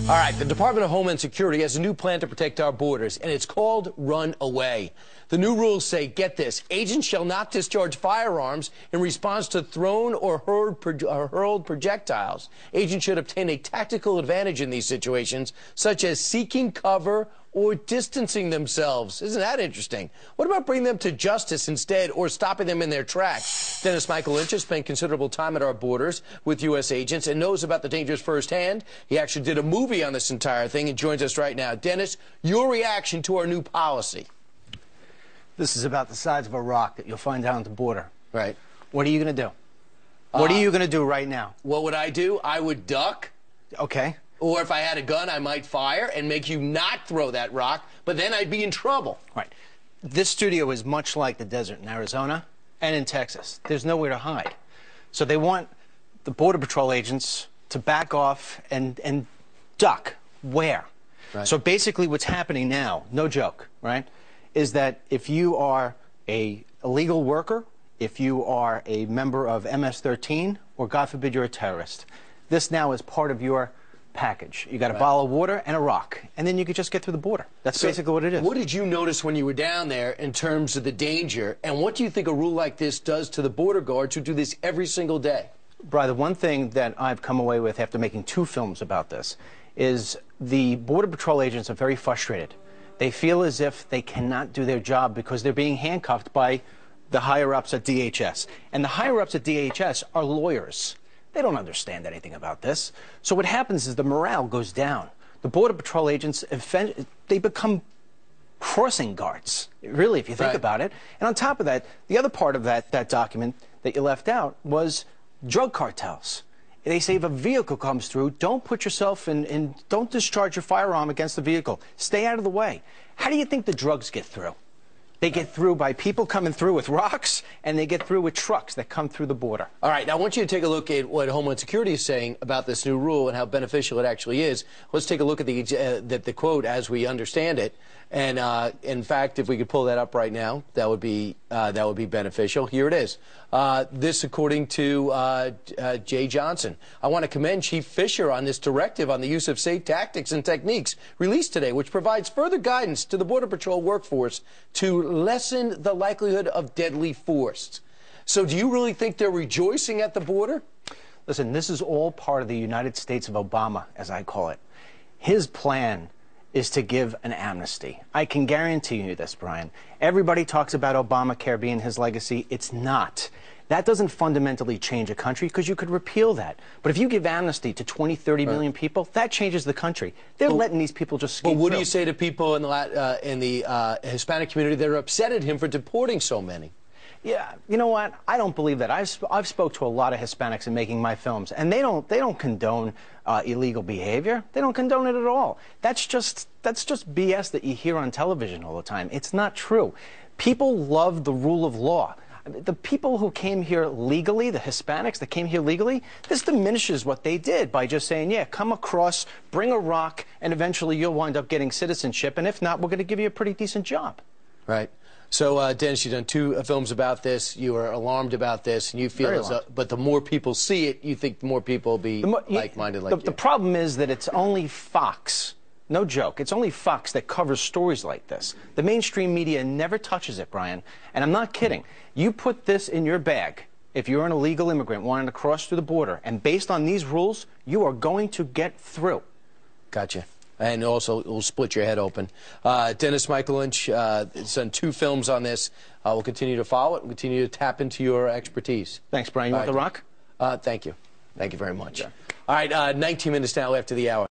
All right, the Department of Homeland Security has a new plan to protect our borders, and it's called Run Away. The new rules say, get this, agents shall not discharge firearms in response to thrown or hurled projectiles. Agents should obtain a tactical advantage in these situations, such as seeking cover or distancing themselves. Isn't that interesting? What about bringing them to justice instead, or stopping them in their tracks? Dennis Michael Lynch has spent considerable time at our borders with U.S. agents and knows about the dangers firsthand. He actually did a movie on this entire thing and joins us right now. Dennis, your reaction to our new policy? This is about the size of a rock that you'll find down at the border. Right. What are you going to do? What are you going to do right now? What would I do? I would duck. Okay. Or if I had a gun, I might fire and make you not throw that rock, but then I'd be in trouble. Right. This studio is much like the desert in Arizona and in Texas. There's nowhere to hide. So they want the Border Patrol agents to back off and duck. Where? Right. So basically what's happening now, no joke, right, is that if you are a illegal worker, if you are a member of MS-13, or God forbid you're a terrorist, this now is part of your package. You got a bottle of water and a rock, and then you could just get through the border. That's basically what it is. What did you notice when you were down there in terms of the danger, and what do you think a rule like this does to the border guards who do this every single day? Brian, the one thing that I've come away with after making 2 films about this is the Border Patrol agents are very frustrated. They feel as if they cannot do their job because they're being handcuffed by the higher-ups at DHS. And the higher-ups at DHS are lawyers. They don't understand anything about this. So what happens is the morale goes down. The Border Patrol agents, they become crossing guards, really, if you think about it. And on top of that, the other part of that document that you left out was drug cartels. They say if a vehicle comes through, don't put yourself in, don't discharge your firearm against the vehicle. Stay out of the way. How do you think the drugs get through? They get through by people coming through with rocks, and they get through with trucks that come through the border. All right, now I want you to take a look at what Homeland Security is saying about this new rule and how beneficial it actually is. Let's take a look at the quote as we understand it. And in fact, if we could pull that up right now, that would be beneficial. Here it is. This, according to Jay Johnson. I want to commend Chief Fisher on this directive on the use of safe tactics and techniques released today, which provides further guidance to the Border Patrol workforce to lessen the likelihood of deadly force. So do you really think they're rejoicing at the border? Listen, this is all part of the United States of Obama, as I call it. His plan is to give an amnesty. I can guarantee you this, Brian. Everybody talks about Obamacare being his legacy. It's not. That doesn't fundamentally change a country because you could repeal that. But if you give amnesty to 20, 30 million people, that changes the country. They're letting these people just skate But what through. do you say to people in the Hispanic community that are upset at him for deporting so many? Yeah, you know what? I don't believe that. I've spoke to a lot of Hispanics in making my films, and they don't condone illegal behavior. They don't condone it at all. That's just BS that you hear on television all the time. It's not true. People love the rule of law. The people who came here legally, the Hispanics that came here legally, this diminishes what they did by just saying, yeah, come across, bring a rock, and eventually you'll wind up getting citizenship, and if not, we're going to give you a pretty decent job. Right. So, Dennis, you've done 2 films about this. You are alarmed about this, and you feel as though, but the more people see it, you think the more people will be like-minded like you. The problem is that it's only Fox, no joke, it's only Fox that covers stories like this. The mainstream media never touches it, Brian, and I'm not kidding. You put this in your bag, if you're an illegal immigrant wanting to cross through the border, and based on these rules, you are going to get through. Gotcha. And also, it will split your head open. Dennis Michael Lynch has done 2 films on this. We'll continue to follow it and continue to tap into your expertise. Thanks, Brian. You want the rock? Thank you. Thank you very much. Yeah. All right, 19 minutes now after the hour.